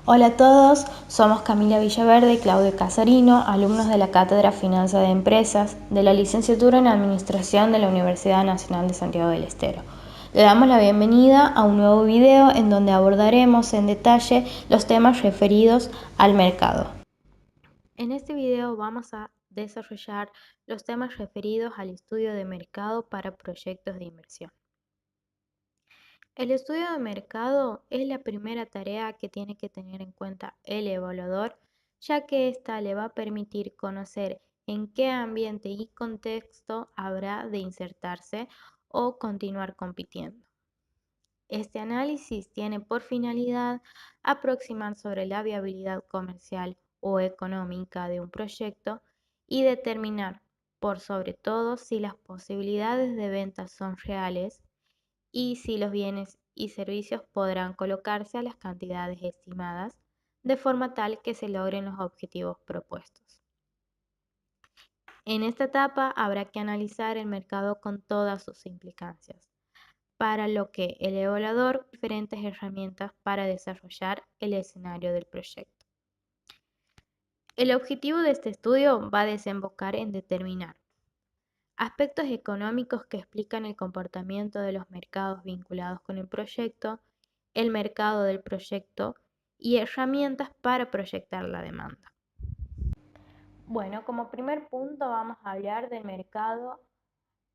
Hola a todos, somos Camila Villaverde y Claudio Casarino, alumnos de la Cátedra Finanza de Empresas de la Licenciatura en Administración de la Universidad Nacional de Santiago del Estero. Le damos la bienvenida a un nuevo video en donde abordaremos en detalle los temas referidos al mercado. En este video vamos a desarrollar los temas referidos al estudio de mercado para proyectos de inversión. El estudio de mercado es la primera tarea que tiene que tener en cuenta el evaluador, ya que ésta le va a permitir conocer en qué ambiente y contexto habrá de insertarse o continuar compitiendo. Este análisis tiene por finalidad aproximar sobre la viabilidad comercial o económica de un proyecto y determinar, por sobre todo, si las posibilidades de venta son reales y si los bienes y servicios podrán colocarse a las cantidades estimadas, de forma tal que se logren los objetivos propuestos. En esta etapa habrá que analizar el mercado con todas sus implicancias, para lo que el evaluador diferentes herramientas para desarrollar el escenario del proyecto. El objetivo de este estudio va a desembocar en determinar aspectos económicos que explican el comportamiento de los mercados vinculados con el proyecto, el mercado del proyecto y herramientas para proyectar la demanda. Bueno, como primer punto vamos a hablar del mercado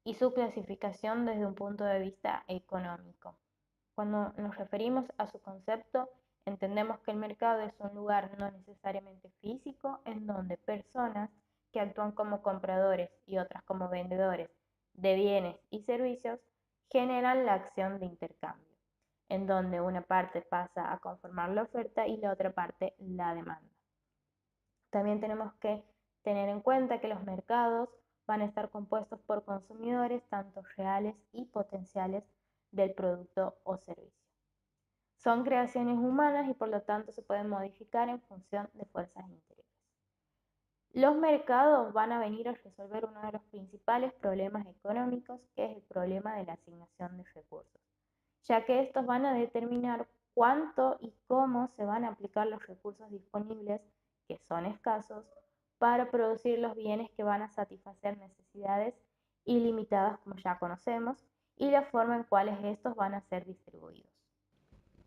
y su clasificación desde un punto de vista económico. Cuando nos referimos a su concepto, entendemos que el mercado es un lugar no necesariamente físico en donde personas que actúan como compradores y otras como vendedores de bienes y servicios generan la acción de intercambio, en donde una parte pasa a conformar la oferta y la otra parte la demanda. También tenemos que tener en cuenta que los mercados van a estar compuestos por consumidores, tanto reales y potenciales, del producto o servicio. Son creaciones humanas y por lo tanto se pueden modificar en función de fuerzas interiores. Los mercados van a venir a resolver uno de los principales problemas económicos, que es el problema de la asignación de recursos, ya que estos van a determinar cuánto y cómo se van a aplicar los recursos disponibles, que son escasos, para producir los bienes que van a satisfacer necesidades ilimitadas, como ya conocemos, y la forma en cuales estos van a ser distribuidos.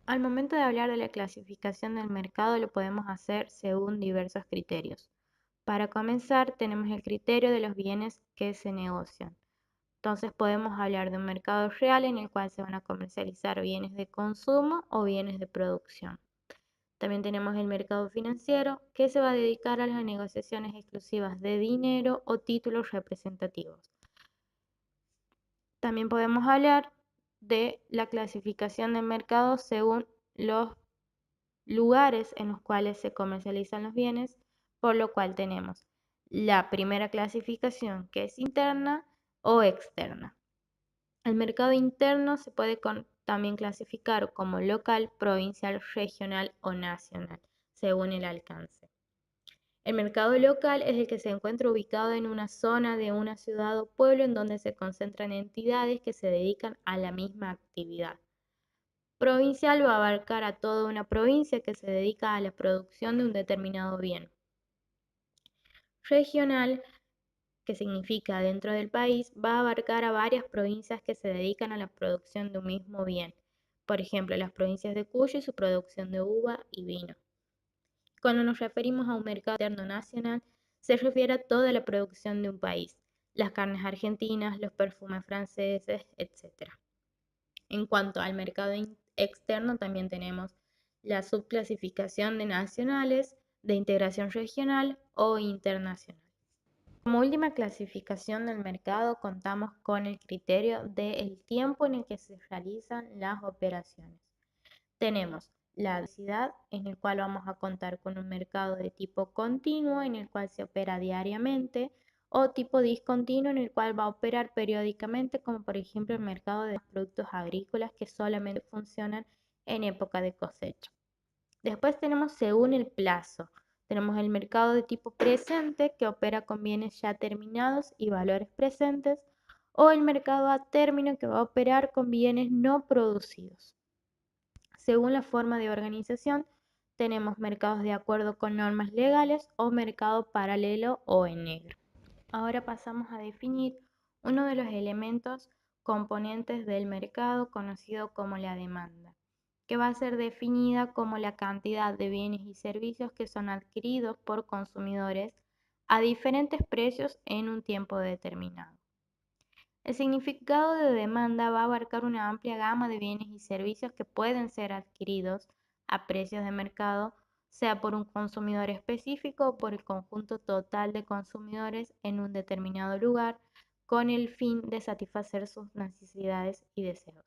Al momento de hablar de la clasificación del mercado lo podemos hacer según diversos criterios. Para comenzar, tenemos el criterio de los bienes que se negocian. Entonces podemos hablar de un mercado real en el cual se van a comercializar bienes de consumo o bienes de producción. También tenemos el mercado financiero, que se va a dedicar a las negociaciones exclusivas de dinero o títulos representativos. También podemos hablar de la clasificación del mercado según los lugares en los cuales se comercializan los bienes, por lo cual tenemos la primera clasificación, que es interna o externa. El mercado interno se puede también clasificar como local, provincial, regional o nacional, según el alcance. El mercado local es el que se encuentra ubicado en una zona de una ciudad o pueblo en donde se concentran entidades que se dedican a la misma actividad. Provincial va a abarcar a toda una provincia que se dedica a la producción de un determinado bien. Regional, que significa dentro del país, va a abarcar a varias provincias que se dedican a la producción de un mismo bien. Por ejemplo, las provincias de Cuyo y su producción de uva y vino. Cuando nos referimos a un mercado interno nacional, se refiere a toda la producción de un país, las carnes argentinas, los perfumes franceses, etc. En cuanto al mercado externo, también tenemos la subclasificación de nacionales, de integración regional o internacional. Como última clasificación del mercado, contamos con el criterio del tiempo en el que se realizan las operaciones. Tenemos la velocidad, en el cual vamos a contar con un mercado de tipo continuo, en el cual se opera diariamente, o tipo discontinuo, en el cual va a operar periódicamente, como por ejemplo el mercado de productos agrícolas que solamente funcionan en época de cosecha. Después tenemos según el plazo. Tenemos el mercado de tipo presente, que opera con bienes ya terminados y valores presentes, o el mercado a término, que va a operar con bienes no producidos. Según la forma de organización, tenemos mercados de acuerdo con normas legales o mercado paralelo o en negro. Ahora pasamos a definir uno de los elementos componentes del mercado conocido como la demanda, que va a ser definida como la cantidad de bienes y servicios que son adquiridos por consumidores a diferentes precios en un tiempo determinado. El significado de demanda va a abarcar una amplia gama de bienes y servicios que pueden ser adquiridos a precios de mercado, sea por un consumidor específico o por el conjunto total de consumidores en un determinado lugar, con el fin de satisfacer sus necesidades y deseos.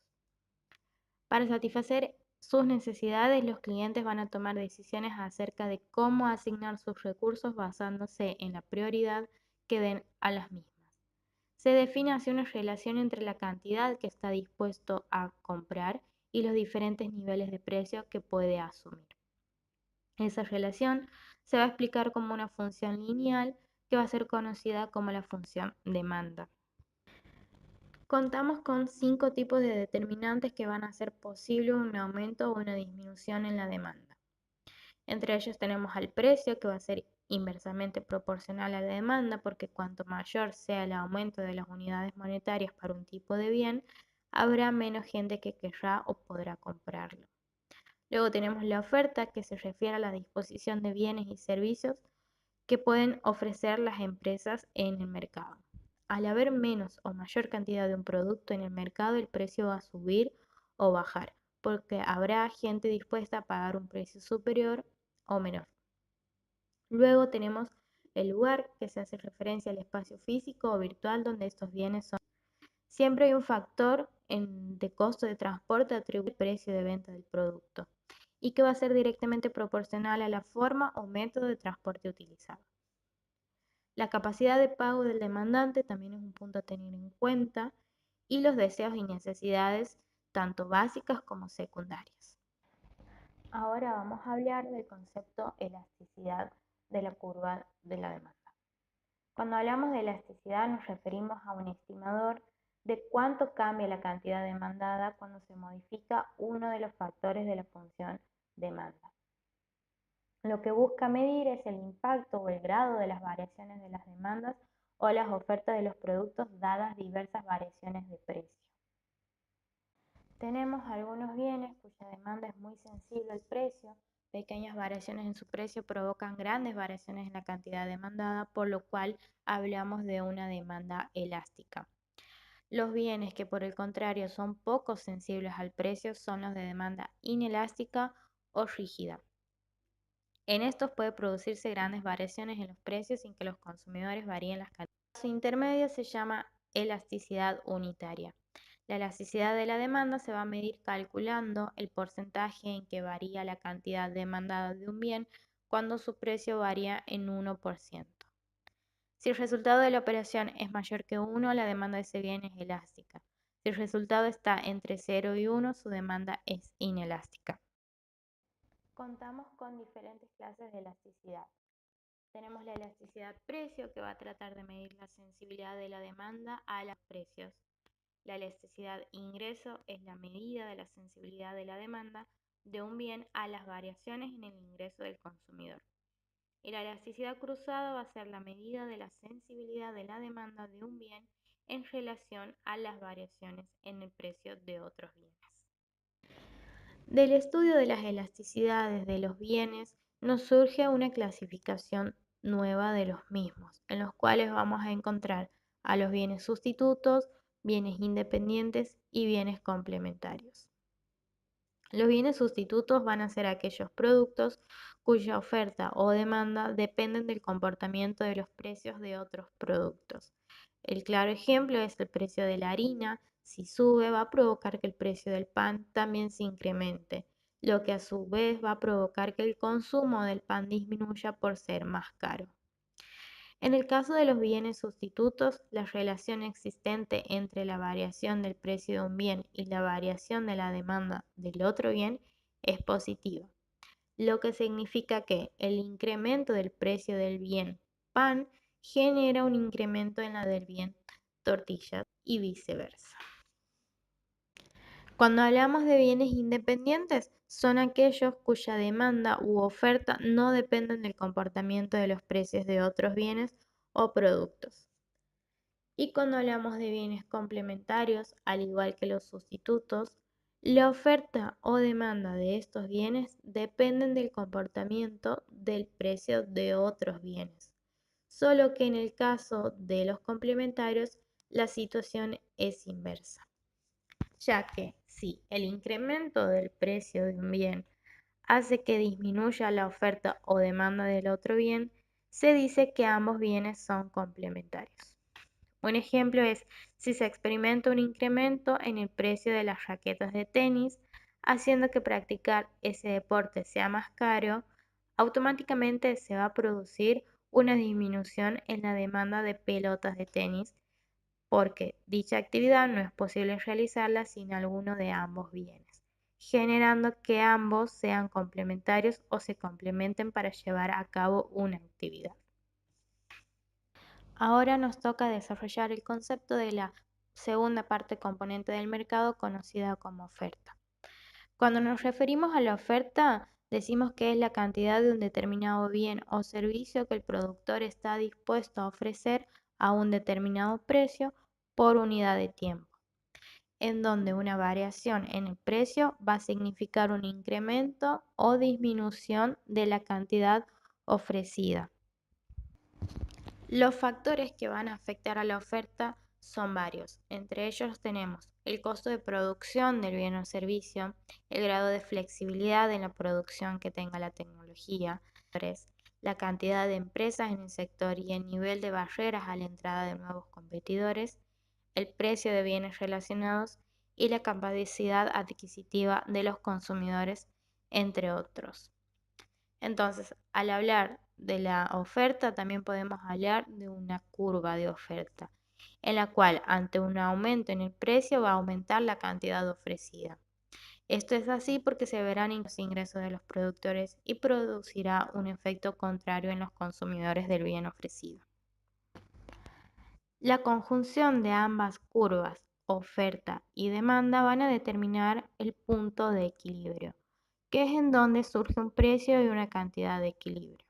Para satisfacer sus necesidades, los clientes van a tomar decisiones acerca de cómo asignar sus recursos basándose en la prioridad que den a las mismas. Se define así una relación entre la cantidad que está dispuesto a comprar y los diferentes niveles de precio que puede asumir. Esa relación se va a explicar como una función lineal que va a ser conocida como la función demanda. Contamos con 5 tipos de determinantes que van a hacer posible un aumento o una disminución en la demanda. Entre ellos tenemos al precio, que va a ser inversamente proporcional a la demanda, porque cuanto mayor sea el aumento de las unidades monetarias para un tipo de bien, habrá menos gente que querrá o podrá comprarlo. Luego tenemos la oferta, que se refiere a la disposición de bienes y servicios que pueden ofrecer las empresas en el mercado. Al haber menos o mayor cantidad de un producto en el mercado, el precio va a subir o bajar, porque habrá gente dispuesta a pagar un precio superior o menor. Luego tenemos el lugar, que se hace referencia al espacio físico o virtual donde estos bienes son. Siempre hay un factor de costo de transporte atribuido al precio de venta del producto y que va a ser directamente proporcional a la forma o método de transporte utilizado. La capacidad de pago del demandante también es un punto a tener en cuenta, y los deseos y necesidades, tanto básicas como secundarias. Ahora vamos a hablar del concepto elasticidad de la curva de la demanda. Cuando hablamos de elasticidad nos referimos a un estimador de cuánto cambia la cantidad demandada cuando se modifica uno de los factores de la función demanda. Lo que busca medir es el impacto o el grado de las variaciones de las demandas o las ofertas de los productos dadas diversas variaciones de precio. Tenemos algunos bienes cuya demanda es muy sensible al precio. Pequeñas variaciones en su precio provocan grandes variaciones en la cantidad demandada, por lo cual hablamos de una demanda elástica. Los bienes que por el contrario son poco sensibles al precio son los de demanda inelástica o rígida. En estos puede producirse grandes variaciones en los precios sin que los consumidores varíen las cantidades. Su intermedio se llama elasticidad unitaria. La elasticidad de la demanda se va a medir calculando el porcentaje en que varía la cantidad demandada de un bien cuando su precio varía en 1%. Si el resultado de la operación es mayor que 1, la demanda de ese bien es elástica. Si el resultado está entre 0 y 1, su demanda es inelástica. Contamos con diferentes clases de elasticidad. Tenemos la elasticidad precio, que va a tratar de medir la sensibilidad de la demanda a los precios. La elasticidad ingreso es la medida de la sensibilidad de la demanda de un bien a las variaciones en el ingreso del consumidor. Y la elasticidad cruzada va a ser la medida de la sensibilidad de la demanda de un bien en relación a las variaciones en el precio de otros bienes. Del estudio de las elasticidades de los bienes nos surge una clasificación nueva de los mismos, en los cuales vamos a encontrar a los bienes sustitutos, bienes independientes y bienes complementarios. Los bienes sustitutos van a ser aquellos productos cuya oferta o demanda dependen del comportamiento de los precios de otros productos. El claro ejemplo es el precio de la harina. Si sube, va a provocar que el precio del pan también se incremente, lo que a su vez va a provocar que el consumo del pan disminuya por ser más caro. En el caso de los bienes sustitutos, la relación existente entre la variación del precio de un bien y la variación de la demanda del otro bien es positiva, lo que significa que el incremento del precio del bien pan genera un incremento en la del bien tortillas y viceversa. Cuando hablamos de bienes independientes, son aquellos cuya demanda u oferta no dependen del comportamiento de los precios de otros bienes o productos. Y cuando hablamos de bienes complementarios, al igual que los sustitutos, la oferta o demanda de estos bienes dependen del comportamiento del precio de otros bienes. Solo que en el caso de los complementarios, la situación es inversa, ya que si el incremento del precio de un bien hace que disminuya la oferta o demanda del otro bien, se dice que ambos bienes son complementarios. Un ejemplo es si se experimenta un incremento en el precio de las raquetas de tenis, haciendo que practicar ese deporte sea más caro, automáticamente se va a producir una disminución en la demanda de pelotas de tenis, porque dicha actividad no es posible realizarla sin alguno de ambos bienes, generando que ambos sean complementarios o se complementen para llevar a cabo una actividad. Ahora nos toca desarrollar el concepto de la segunda parte componente del mercado conocida como oferta. Cuando nos referimos a la oferta, decimos que es la cantidad de un determinado bien o servicio que el productor está dispuesto a ofrecer a un determinado precio por unidad de tiempo, en donde una variación en el precio va a significar un incremento o disminución de la cantidad ofrecida. Los factores que van a afectar a la oferta son varios. Entre ellos tenemos el costo de producción del bien o servicio, el grado de flexibilidad en la producción que tenga la tecnología, la cantidad de empresas en el sector y el nivel de barreras a la entrada de nuevos competidores, el precio de bienes relacionados y la capacidad adquisitiva de los consumidores, entre otros. Entonces, al hablar de la oferta, también podemos hablar de una curva de oferta, en la cual ante un aumento en el precio va a aumentar la cantidad ofrecida. Esto es así porque se verán los ingresos de los productores y producirá un efecto contrario en los consumidores del bien ofrecido. La conjunción de ambas curvas, oferta y demanda, van a determinar el punto de equilibrio, que es en donde surge un precio y una cantidad de equilibrio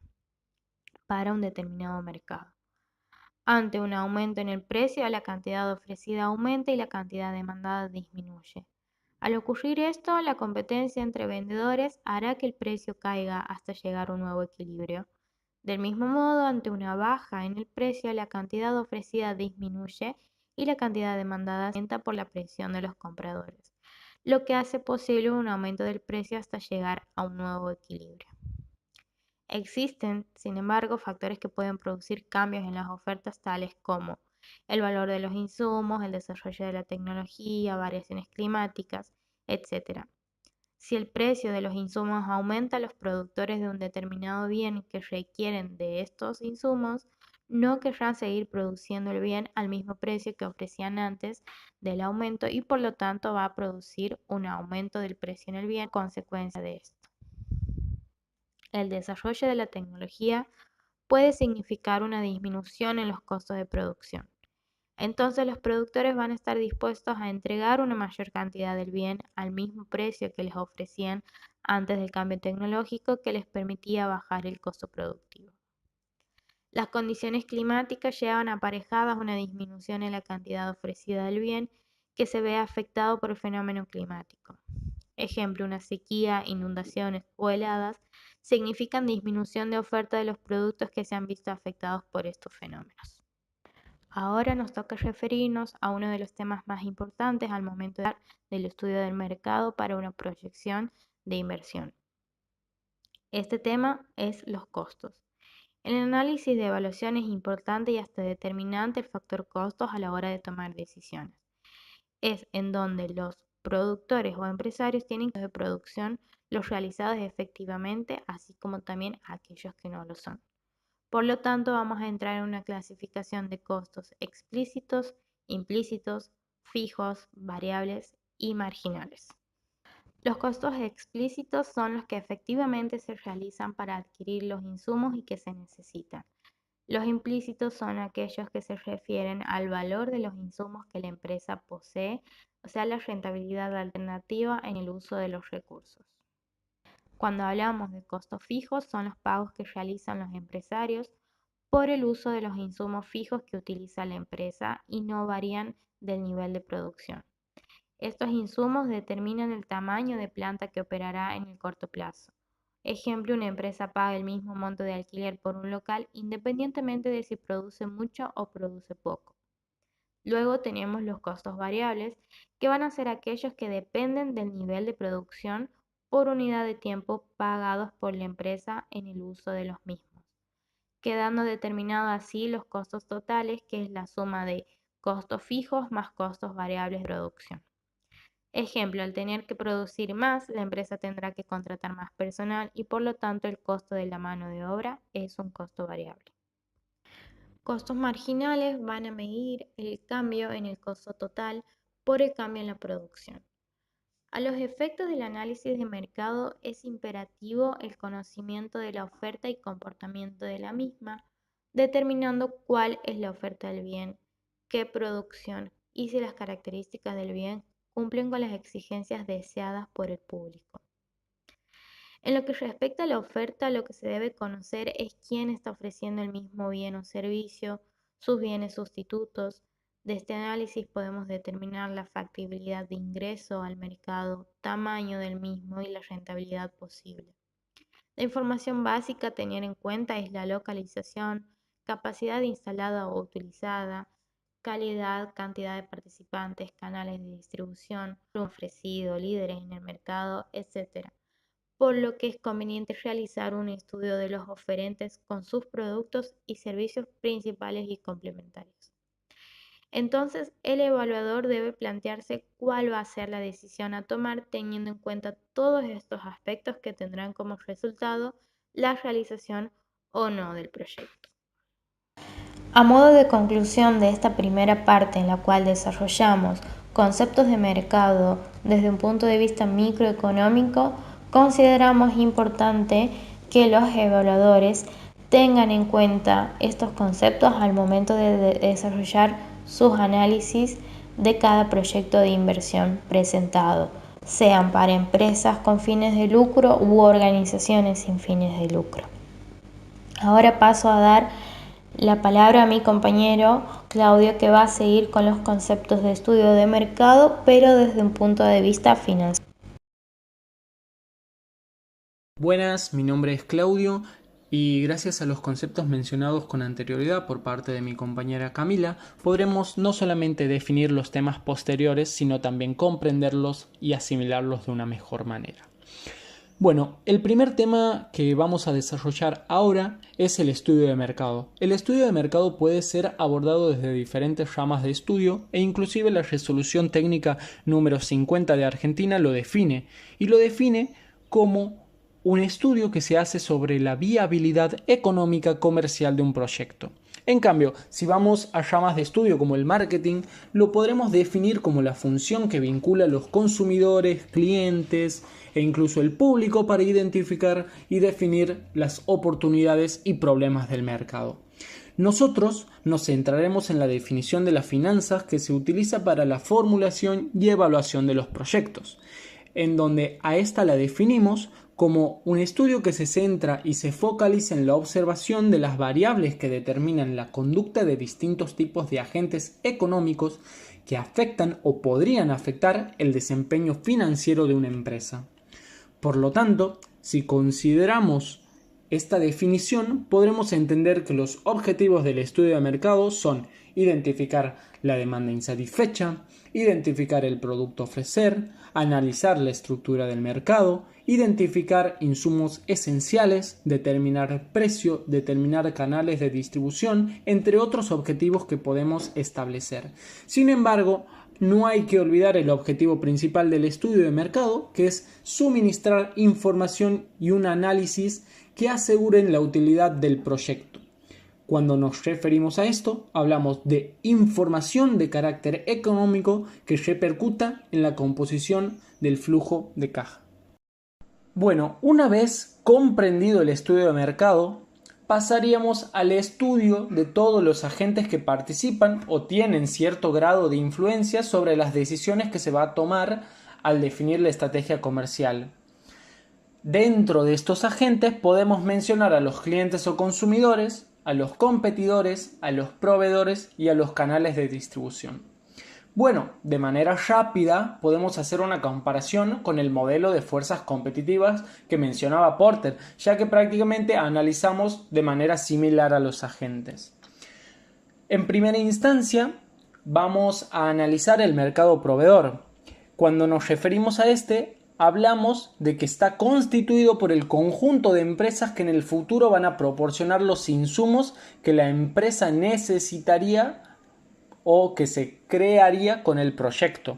para un determinado mercado. Ante un aumento en el precio, la cantidad ofrecida aumenta y la cantidad demandada disminuye. Al ocurrir esto, la competencia entre vendedores hará que el precio caiga hasta llegar a un nuevo equilibrio. Del mismo modo, ante una baja en el precio, la cantidad ofrecida disminuye y la cantidad demandada aumenta por la presión de los compradores, lo que hace posible un aumento del precio hasta llegar a un nuevo equilibrio. Existen, sin embargo, factores que pueden producir cambios en las ofertas tales como el valor de los insumos, el desarrollo de la tecnología, variaciones climáticas, etc. Si el precio de los insumos aumenta, los productores de un determinado bien que requieren de estos insumos no querrán seguir produciendo el bien al mismo precio que ofrecían antes del aumento y por lo tanto va a producir un aumento del precio en el bien a consecuencia de esto. El desarrollo de la tecnología puede significar una disminución en los costos de producción. Entonces los productores van a estar dispuestos a entregar una mayor cantidad del bien al mismo precio que les ofrecían antes del cambio tecnológico que les permitía bajar el costo productivo. Las condiciones climáticas llevan aparejadas una disminución en la cantidad ofrecida del bien que se ve afectado por el fenómeno climático. Ejemplo, una sequía, inundaciones o heladas significan disminución de oferta de los productos que se han visto afectados por estos fenómenos. Ahora nos toca referirnos a uno de los temas más importantes al momento del estudio del mercado para una proyección de inversión. Este tema es los costos. En el análisis de evaluación es importante y hasta determinante el factor costos a la hora de tomar decisiones. Es en donde los productores o empresarios tienen costos de producción los realizados efectivamente, así como también aquellos que no lo son. Por lo tanto, vamos a entrar en una clasificación de costos explícitos, implícitos, fijos, variables y marginales. Los costos explícitos son los que efectivamente se realizan para adquirir los insumos y que se necesitan. Los implícitos son aquellos que se refieren al valor de los insumos que la empresa posee o sea, la rentabilidad alternativa en el uso de los recursos. Cuando hablamos de costos fijos, son los pagos que realizan los empresarios por el uso de los insumos fijos que utiliza la empresa y no varían del nivel de producción. Estos insumos determinan el tamaño de planta que operará en el corto plazo. Ejemplo, una empresa paga el mismo monto de alquiler por un local independientemente de si produce mucho o produce poco. Luego tenemos los costos variables, que van a ser aquellos que dependen del nivel de producción por unidad de tiempo pagados por la empresa en el uso de los mismos, quedando determinado así los costos totales, que es la suma de costos fijos más costos variables de producción. Ejemplo, al tener que producir más, la empresa tendrá que contratar más personal y por lo tanto el costo de la mano de obra es un costo variable. Costos marginales van a medir el cambio en el costo total por el cambio en la producción. A los efectos del análisis de mercado es imperativo el conocimiento de la oferta y comportamiento de la misma, determinando cuál es la oferta del bien, qué producción y si las características del bien cumplen con las exigencias deseadas por el público. En lo que respecta a la oferta, lo que se debe conocer es quién está ofreciendo el mismo bien o servicio, sus bienes sustitutos. De este análisis podemos determinar la factibilidad de ingreso al mercado, tamaño del mismo y la rentabilidad posible. La información básica a tener en cuenta es la localización, capacidad instalada o utilizada, calidad, cantidad de participantes, canales de distribución, ofrecido, líderes en el mercado, etc. Por lo que es conveniente realizar un estudio de los oferentes con sus productos y servicios principales y complementarios. Entonces, el evaluador debe plantearse cuál va a ser la decisión a tomar teniendo en cuenta todos estos aspectos que tendrán como resultado la realización o no del proyecto. A modo de conclusión de esta primera parte en la cual desarrollamos conceptos de mercado desde un punto de vista microeconómico, consideramos importante que los evaluadores tengan en cuenta estos conceptos al momento de desarrollar sus análisis de cada proyecto de inversión presentado, sean para empresas con fines de lucro u organizaciones sin fines de lucro. Ahora paso a dar la palabra a mi compañero Claudio, que va a seguir con los conceptos de estudio de mercado, pero desde un punto de vista financiero. Buenas, mi nombre es Claudio y gracias a los conceptos mencionados con anterioridad por parte de mi compañera Camila, podremos no solamente definir los temas posteriores, sino también comprenderlos y asimilarlos de una mejor manera. Bueno, el primer tema que vamos a desarrollar ahora es el estudio de mercado. El estudio de mercado puede ser abordado desde diferentes ramas de estudio e inclusive la resolución técnica número 50 de Argentina lo define como un estudio que se hace sobre la viabilidad económica comercial de un proyecto. En cambio, si vamos a ramas de estudio como el marketing, lo podremos definir como la función que vincula a los consumidores, clientes e incluso el público para identificar y definir las oportunidades y problemas del mercado. Nosotros nos centraremos en la definición de las finanzas que se utiliza para la formulación y evaluación de los proyectos, en donde a esta la definimos como un estudio que se centra y se focaliza en la observación de las variables que determinan la conducta de distintos tipos de agentes económicos que afectan o podrían afectar el desempeño financiero de una empresa. Por lo tanto, si consideramos esta definición, podremos entender que los objetivos del estudio de mercado son identificar la demanda insatisfecha, identificar el producto a ofrecer, analizar la estructura del mercado, identificar insumos esenciales, determinar precio, determinar canales de distribución, entre otros objetivos que podemos establecer. Sin embargo, no hay que olvidar el objetivo principal del estudio de mercado, que es suministrar información y un análisis que aseguren la utilidad del proyecto. Cuando nos referimos a esto, hablamos de información de carácter económico que repercuta en la composición del flujo de caja. Bueno, una vez comprendido el estudio de mercado, pasaríamos al estudio de todos los agentes que participan o tienen cierto grado de influencia sobre las decisiones que se va a tomar al definir la estrategia comercial. Dentro de estos agentes podemos mencionar a los clientes o consumidores, a los competidores, a los proveedores y a los canales de distribución. Bueno, de manera rápida podemos hacer una comparación con el modelo de fuerzas competitivas que mencionaba Porter, ya que prácticamente analizamos de manera similar a los agentes. En primera instancia, vamos a analizar el mercado proveedor. Cuando nos referimos a este, hablamos de que está constituido por el conjunto de empresas que en el futuro van a proporcionar los insumos que la empresa necesitaría o que se crearía con el proyecto.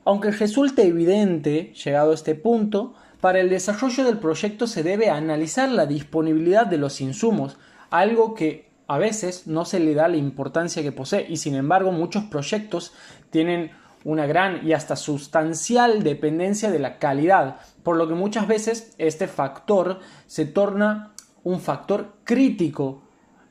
Aunque resulte evidente, llegado a este punto, para el desarrollo del proyecto se debe analizar la disponibilidad de los insumos, algo que a veces no se le da la importancia que posee y sin embargo muchos proyectos tienen una gran y hasta sustancial dependencia de la calidad, por lo que muchas veces este factor se torna un factor crítico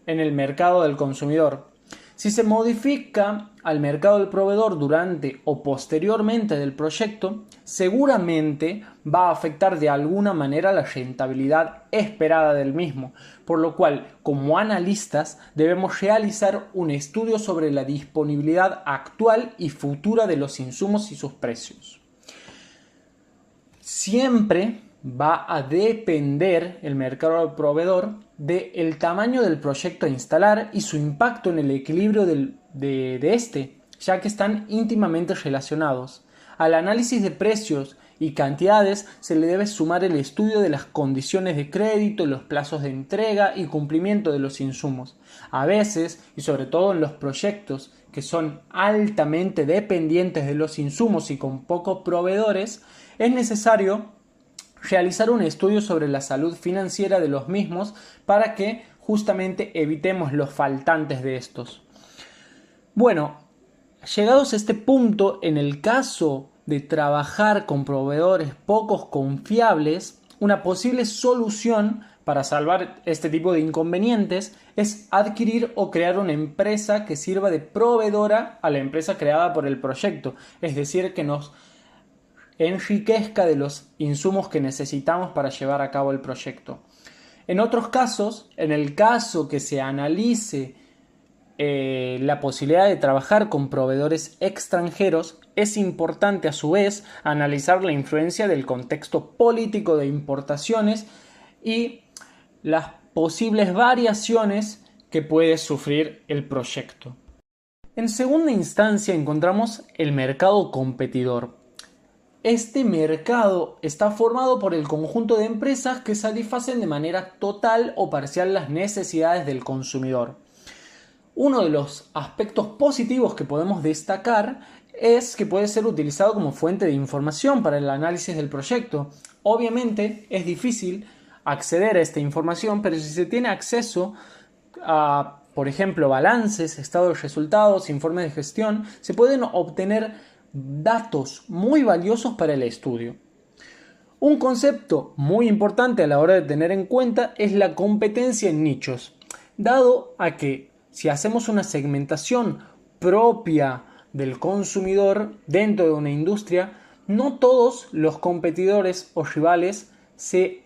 en el mercado del consumidor. Si se modifica al mercado del proveedor durante o posteriormente del proyecto, seguramente va a afectar de alguna manera la rentabilidad esperada del mismo, por lo cual, como analistas, debemos realizar un estudio sobre la disponibilidad actual y futura de los insumos y sus precios. Siempre va a depender el mercado del proveedor del tamaño del proyecto a instalar y su impacto en el equilibrio de este, ya que están íntimamente relacionados. Al análisis de precios y cantidades se le debe sumar el estudio de las condiciones de crédito, los plazos de entrega y cumplimiento de los insumos. A veces, y sobre todo en los proyectos que son altamente dependientes de los insumos y con pocos proveedores, es necesario realizar un estudio sobre la salud financiera de los mismos para que justamente evitemos los faltantes de estos. Bueno, llegados a este punto, en el caso de trabajar con proveedores pocos confiables, una posible solución para salvar este tipo de inconvenientes es adquirir o crear una empresa que sirva de proveedora a la empresa creada por el proyecto, es decir, que nos enriquezca de los insumos que necesitamos para llevar a cabo el proyecto. En otros casos, en el caso que se analice la posibilidad de trabajar con proveedores extranjeros, es importante a su vez analizar la influencia del contexto político de importaciones y las posibles variaciones que puede sufrir el proyecto. En segunda instancia encontramos el mercado competidor. Este mercado está formado por el conjunto de empresas que satisfacen de manera total o parcial las necesidades del consumidor. Uno de los aspectos positivos que podemos destacar es que puede ser utilizado como fuente de información para el análisis del proyecto. Obviamente es difícil acceder a esta información, pero si se tiene acceso a, por ejemplo, balances, estados de resultados, informes de gestión, se pueden obtener datos muy valiosos para el estudio. Un concepto muy importante a la hora de tener en cuenta es la competencia en nichos, dado a que si hacemos una segmentación propia del consumidor dentro de una industria, no todos los competidores o rivales se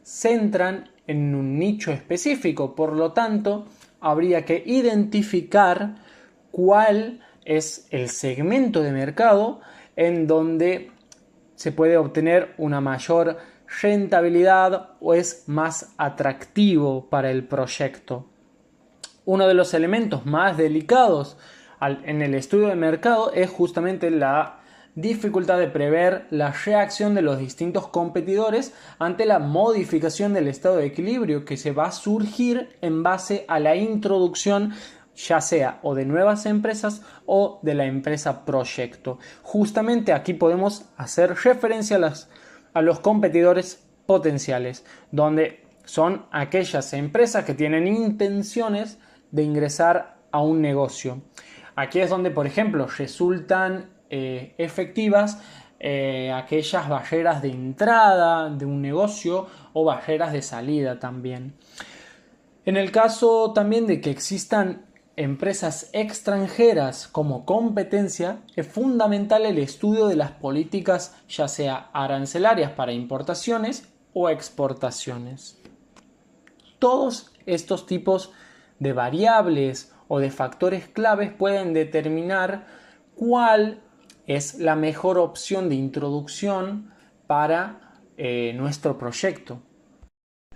centran en un nicho específico, por lo tanto, habría que identificar cuál es el segmento de mercado en donde se puede obtener una mayor rentabilidad o es más atractivo para el proyecto. Uno de los elementos más delicados en el estudio de mercado es justamente la dificultad de prever la reacción de los distintos competidores ante la modificación del estado de equilibrio que se va a surgir en base a la introducción ya sea o de nuevas empresas o de la empresa proyecto. Justamente aquí podemos hacer referencia a los competidores potenciales, donde son aquellas empresas que tienen intenciones de ingresar a un negocio. Aquí es donde, por ejemplo, resultan efectivas aquellas barreras de entrada de un negocio o barreras de salida también. En el caso también de que existan empresas extranjeras como competencia, es fundamental el estudio de las políticas, ya sea arancelarias para importaciones o exportaciones. Todos estos tipos de variables o de factores claves pueden determinar cuál es la mejor opción de introducción para nuestro proyecto.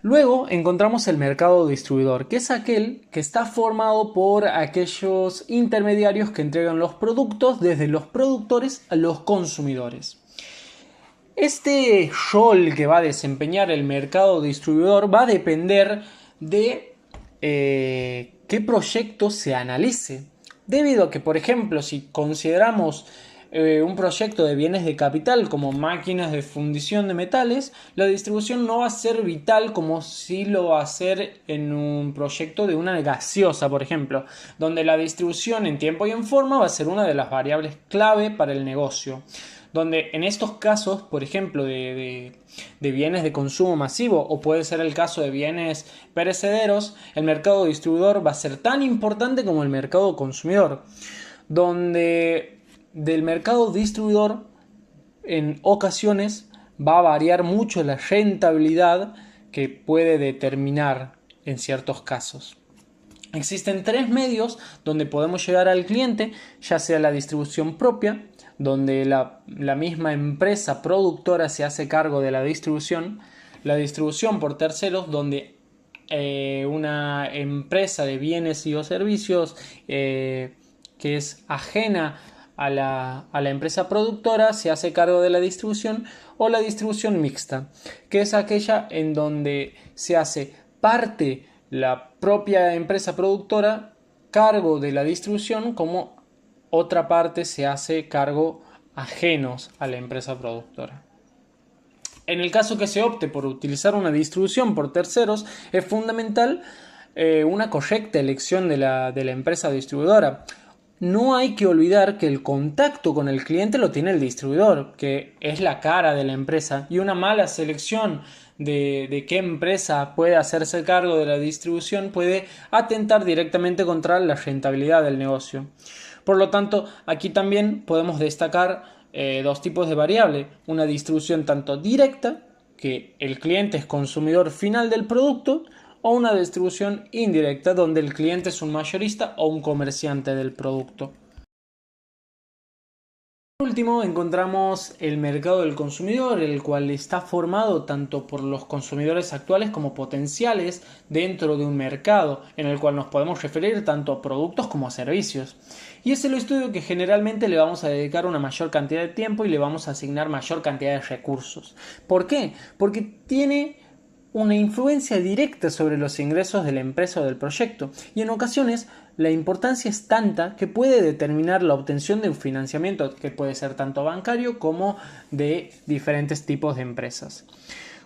Luego encontramos el mercado distribuidor, que es aquel que está formado por aquellos intermediarios que entregan los productos desde los productores a los consumidores. Este rol que va a desempeñar el mercado distribuidor va a depender de qué proyecto se analice. Debido a que, por ejemplo, si consideramos un proyecto de bienes de capital como máquinas de fundición de metales, la distribución no va a ser vital como si lo va a ser en un proyecto de una gaseosa, por ejemplo, donde la distribución en tiempo y en forma va a ser una de las variables clave para el negocio. Donde en estos casos, por ejemplo, de bienes de consumo masivo, o puede ser el caso de bienes perecederos, el mercado distribuidor va a ser tan importante como el mercado consumidor. Donde del mercado distribuidor en ocasiones va a variar mucho la rentabilidad que puede determinar en ciertos casos. Existen tres medios donde podemos llegar al cliente, ya sea la distribución propia, donde la misma empresa productora se hace cargo de la distribución por terceros, donde una empresa de bienes y o servicios que es ajena a la empresa productora se hace cargo de la distribución, o la distribución mixta, que es aquella en donde se hace parte la propia empresa productora cargo de la distribución, como otra parte se hace cargo ajenos a la empresa productora. En el caso que se opte por utilizar una distribución por terceros, es fundamental una correcta elección de la empresa distribuidora. No hay que olvidar que el contacto con el cliente lo tiene el distribuidor, que es la cara de la empresa, y una mala selección de qué empresa puede hacerse cargo de la distribución puede atentar directamente contra la rentabilidad del negocio. Por lo tanto, aquí también podemos destacar dos tipos de variable: una distribución tanto directa, que el cliente es consumidor final del producto, o una distribución indirecta, donde el cliente es un mayorista o un comerciante del producto. Por último, encontramos el mercado del consumidor, el cual está formado tanto por los consumidores actuales como potenciales dentro de un mercado, en el cual nos podemos referir tanto a productos como a servicios. Y es el estudio que generalmente le vamos a dedicar una mayor cantidad de tiempo y le vamos a asignar mayor cantidad de recursos. ¿Por qué? Porque tiene una influencia directa sobre los ingresos de la empresa o del proyecto, y en ocasiones la importancia es tanta que puede determinar la obtención de un financiamiento, que puede ser tanto bancario como de diferentes tipos de empresas.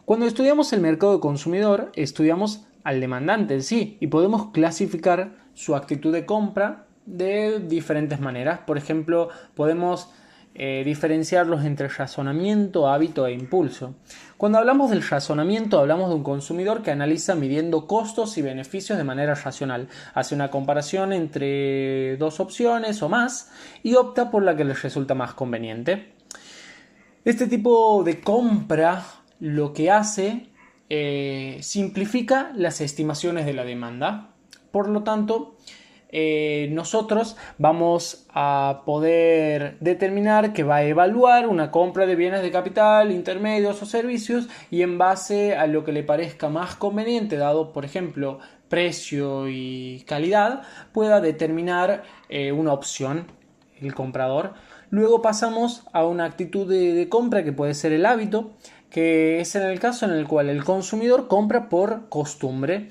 Cuando estudiamos el mercado de consumidor, estudiamos al demandante en sí, y podemos clasificar su actitud de compra de diferentes maneras. Por ejemplo, podemos diferenciarlos entre razonamiento, hábito e impulso. Cuando hablamos del razonamiento, hablamos de un consumidor que analiza midiendo costos y beneficios de manera racional, hace una comparación entre dos opciones o más y opta por la que les resulta más conveniente. Este tipo de compra lo que hace simplifica las estimaciones de la demanda. Por lo tanto, nosotros vamos a poder determinar que va a evaluar una compra de bienes de capital, intermedios o servicios, y en base a lo que le parezca más conveniente, dado por ejemplo precio y calidad, pueda determinar una opción el comprador. Luego pasamos a una actitud de compra que puede ser el hábito, que es en el caso en el cual el consumidor compra por costumbre.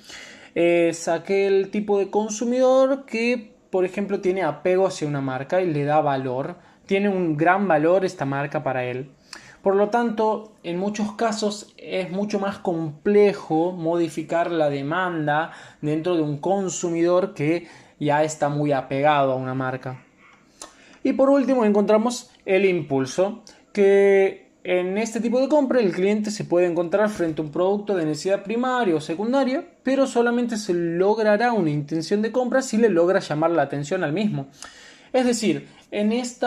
Es aquel tipo de consumidor que, por ejemplo, tiene apego hacia una marca y le da valor, tiene un gran valor esta marca para él. Por lo tanto, en muchos casos es mucho más complejo modificar la demanda dentro de un consumidor que ya está muy apegado a una marca. Y por último encontramos el impulso, que En este tipo de compra el cliente se puede encontrar frente a un producto de necesidad primaria o secundaria, pero solamente se logrará una intención de compra si le logra llamar la atención al mismo. Es decir, en este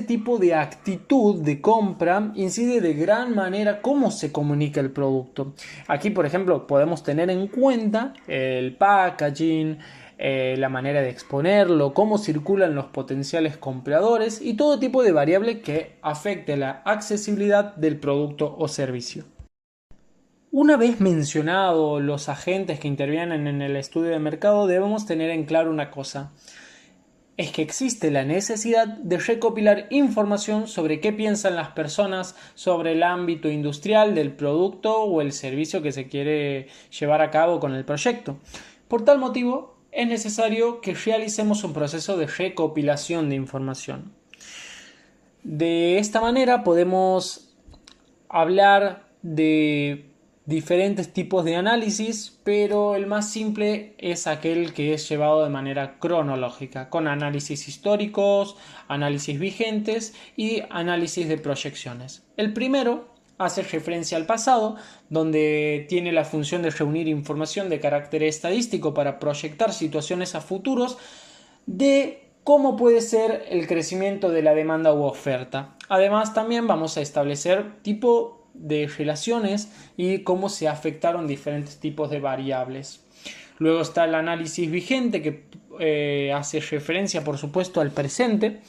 tipo de actitud de compra incide de gran manera cómo se comunica el producto. Aquí, por ejemplo, podemos tener en cuenta el packaging, la manera de exponerlo, cómo circulan los potenciales compradores y todo tipo de variable que afecte la accesibilidad del producto o servicio. Una vez mencionado los agentes que intervienen en el estudio de mercado, debemos tener en claro una cosa. Es que existe la necesidad de recopilar información sobre qué piensan las personas sobre el ámbito industrial del producto o el servicio que se quiere llevar a cabo con el proyecto. Por tal motivo, es necesario que realicemos un proceso de recopilación de información. De esta manera podemos hablar de diferentes tipos de análisis, pero el más simple es aquel que es llevado de manera cronológica, con análisis históricos, análisis vigentes y análisis de proyecciones. El primero hace referencia al pasado, donde tiene la función de reunir información de carácter estadístico para proyectar situaciones a futuros de cómo puede ser el crecimiento de la demanda u oferta. Además, también vamos a establecer tipo de relaciones y cómo se afectaron diferentes tipos de variables. Luego está el análisis vigente, que hace referencia, por supuesto, al presente,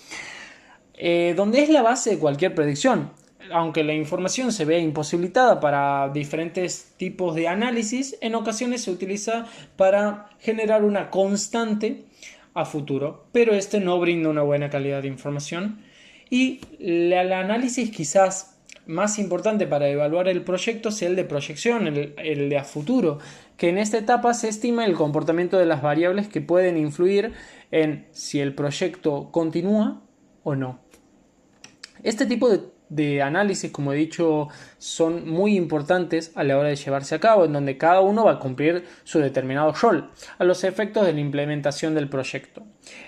donde es la base de cualquier predicción. Aunque la información se ve imposibilitada para diferentes tipos de análisis, en ocasiones se utiliza para generar una constante a futuro, pero este no brinda una buena calidad de información. Y el análisis quizás más importante para evaluar el proyecto es el de proyección, el de a futuro, que en esta etapa se estima el comportamiento de las variables que pueden influir en si el proyecto continúa o no. Este tipo de análisis, como he dicho, son muy importantes a la hora de llevarse a cabo, en donde cada uno va a cumplir su determinado rol a los efectos de la implementación del proyecto,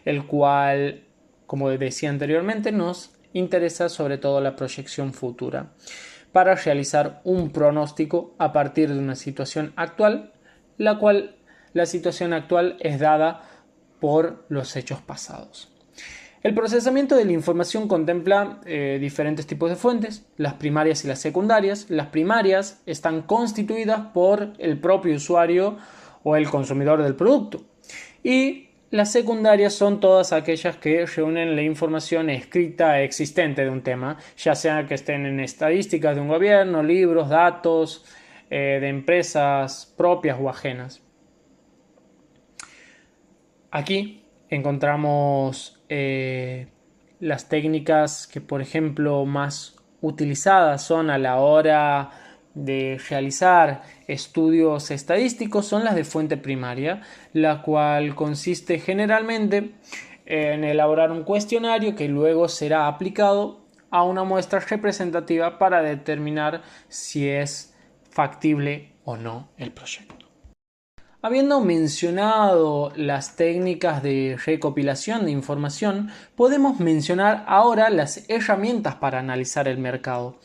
el cual, como decía anteriormente, nos interesa sobre todo la proyección futura, para realizar un pronóstico a partir de una situación actual, la cual la situación actual es dada por los hechos pasados. El procesamiento de la información contempla diferentes tipos de fuentes, las primarias y las secundarias. Las primarias están constituidas por el propio usuario o el consumidor del producto. Y las secundarias son todas aquellas que reúnen la información escrita existente de un tema, ya sea que estén en estadísticas de un gobierno, libros, datos de empresas propias o ajenas. Aquí encontramos las técnicas que, por ejemplo, más utilizadas son a la hora de realizar estudios estadísticos son las de fuente primaria, la cual consiste generalmente en elaborar un cuestionario que luego será aplicado a una muestra representativa para determinar si es factible o no el proyecto. Habiendo mencionado las técnicas de recopilación de información, podemos mencionar ahora las herramientas para analizar el mercado.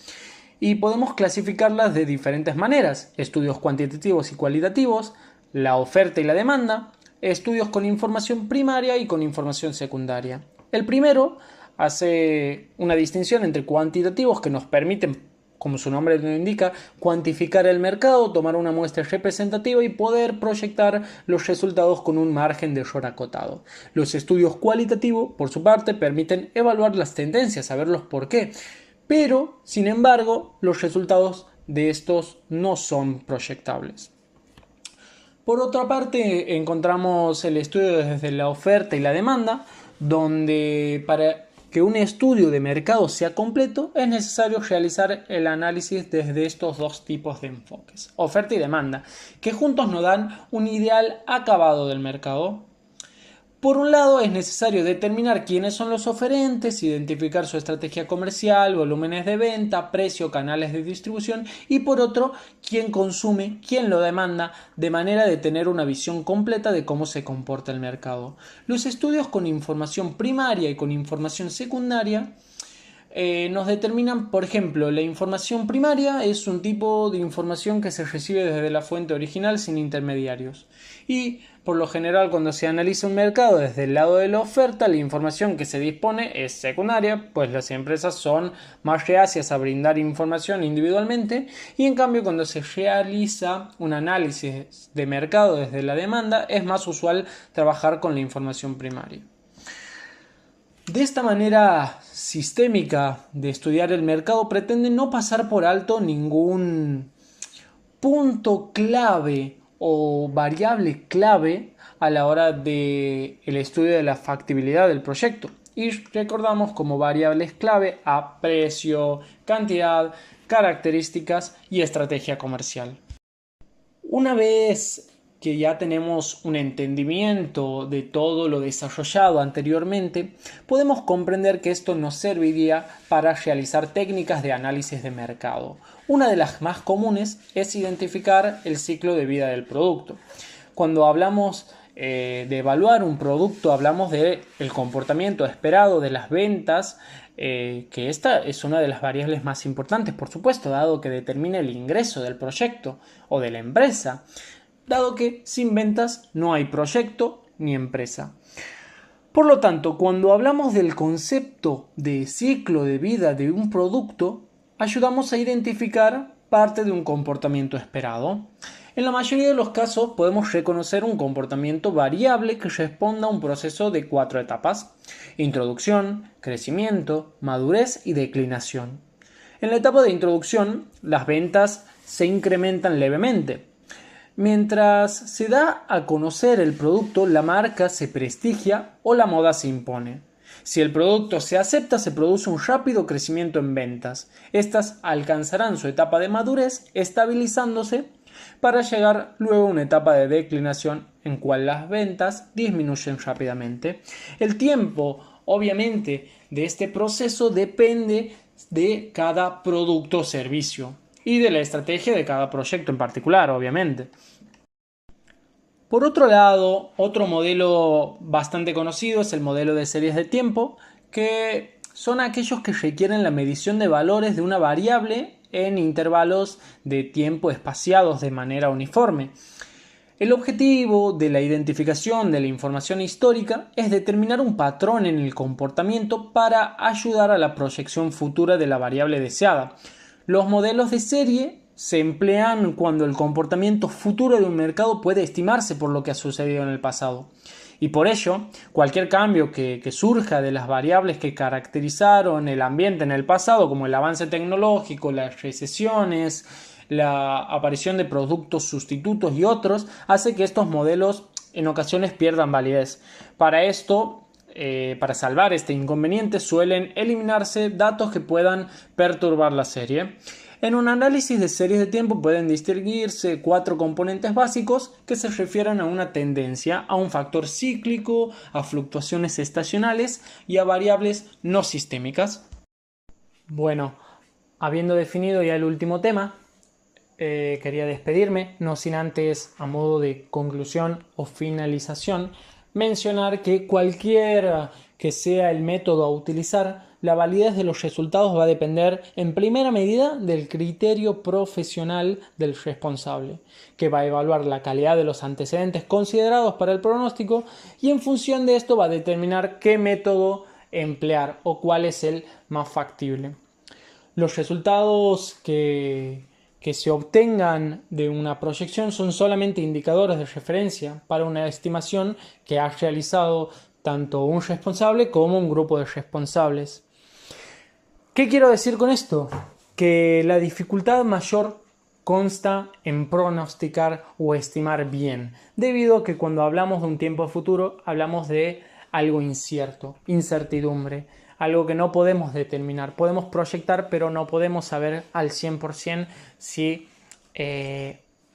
Y podemos clasificarlas de diferentes maneras: estudios cuantitativos y cualitativos, la oferta y la demanda, estudios con información primaria y con información secundaria. El primero hace una distinción entre cuantitativos, que nos permiten, como su nombre lo indica, cuantificar el mercado, tomar una muestra representativa y poder proyectar los resultados con un margen de error acotado. Los estudios cualitativos, por su parte, permiten evaluar las tendencias, saber los por qué, pero, sin embargo, los resultados de estos no son proyectables. Por otra parte, encontramos el estudio desde la oferta y la demanda, donde para que un estudio de mercado sea completo es necesario realizar el análisis desde estos dos tipos de enfoques, oferta y demanda, que juntos nos dan un ideal acabado del mercado. Por un lado, es necesario determinar quiénes son los oferentes, identificar su estrategia comercial, volúmenes de venta, precio, canales de distribución, y por otro, quién consume, quién lo demanda, de manera de tener una visión completa de cómo se comporta el mercado. Los estudios con información primaria y con información secundaria nos determinan, por ejemplo, la información primaria es un tipo de información que se recibe desde la fuente original sin intermediarios. Y por lo general, cuando se analiza un mercado desde el lado de la oferta, la información que se dispone es secundaria, pues las empresas son más reacias a brindar información individualmente, y en cambio cuando se realiza un análisis de mercado desde la demanda, es más usual trabajar con la información primaria. De esta manera sistémica de estudiar el mercado pretende no pasar por alto ningún punto clave o variable clave a la hora del estudio de la factibilidad del proyecto. Y recordamos como variables clave a precio, cantidad, características y estrategia comercial. Una vez que ya tenemos un entendimiento de todo lo desarrollado anteriormente, podemos comprender que esto nos serviría para realizar técnicas de análisis de mercado. Una de las más comunes es identificar el ciclo de vida del producto. Cuando hablamos de evaluar un producto, hablamos del comportamiento esperado de las ventas, que esta es una de las variables más importantes, por supuesto, dado que determina el ingreso del proyecto o de la empresa, dado que sin ventas no hay proyecto ni empresa. Por lo tanto, cuando hablamos del concepto de ciclo de vida de un producto, ayudamos a identificar parte de un comportamiento esperado. En la mayoría de los casos podemos reconocer un comportamiento variable que responda a un proceso de 4 etapas: introducción, crecimiento, madurez y declinación. En la etapa de introducción, las ventas se incrementan levemente. Mientras se da a conocer el producto, la marca se prestigia o la moda se impone. Si el producto se acepta, se produce un rápido crecimiento en ventas. Estas alcanzarán su etapa de madurez, estabilizándose, para llegar luego a una etapa de declinación en cual las ventas disminuyen rápidamente. El tiempo, obviamente, de este proceso depende de cada producto o servicio y de la estrategia de cada proyecto en particular, obviamente. Por otro lado, otro modelo bastante conocido es el modelo de series de tiempo, que son aquellos que requieren la medición de valores de una variable en intervalos de tiempo espaciados de manera uniforme. El objetivo de la identificación de la información histórica es determinar un patrón en el comportamiento para ayudar a la proyección futura de la variable deseada. Los modelos de serie se emplean cuando el comportamiento futuro de un mercado puede estimarse por lo que ha sucedido en el pasado. Y por ello, cualquier cambio que surja de las variables que caracterizaron el ambiente en el pasado, como el avance tecnológico, las recesiones, la aparición de productos sustitutos y otros, hace que estos modelos en ocasiones pierdan validez. Para esto, para salvar este inconveniente, suelen eliminarse datos que puedan perturbar la serie. En un análisis de series de tiempo pueden distinguirse 4 componentes básicos que se refieren a una tendencia, a un factor cíclico, a fluctuaciones estacionales y a variables no sistémicas. Bueno, habiendo definido ya el último tema, quería despedirme, no sin antes, a modo de conclusión o finalización, mencionar que cualquiera que sea el método a utilizar, la validez de los resultados va a depender en primera medida del criterio profesional del responsable, que va a evaluar la calidad de los antecedentes considerados para el pronóstico y en función de esto va a determinar qué método emplear o cuál es el más factible. Los resultados que se obtengan de una proyección son solamente indicadores de referencia para una estimación que ha realizado tanto un responsable como un grupo de responsables. ¿Qué quiero decir con esto? Que la dificultad mayor consta en pronosticar o estimar bien, debido a que cuando hablamos de un tiempo futuro hablamos de algo incierto, incertidumbre, algo que no podemos determinar. Podemos proyectar, pero no podemos saber al 100% si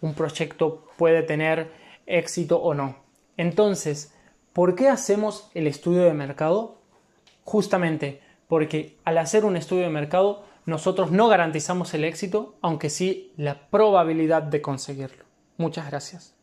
un proyecto puede tener éxito o no. Entonces, ¿por qué hacemos el estudio de mercado? Justamente porque al hacer un estudio de mercado nosotros no garantizamos el éxito, aunque sí la probabilidad de conseguirlo. Muchas gracias.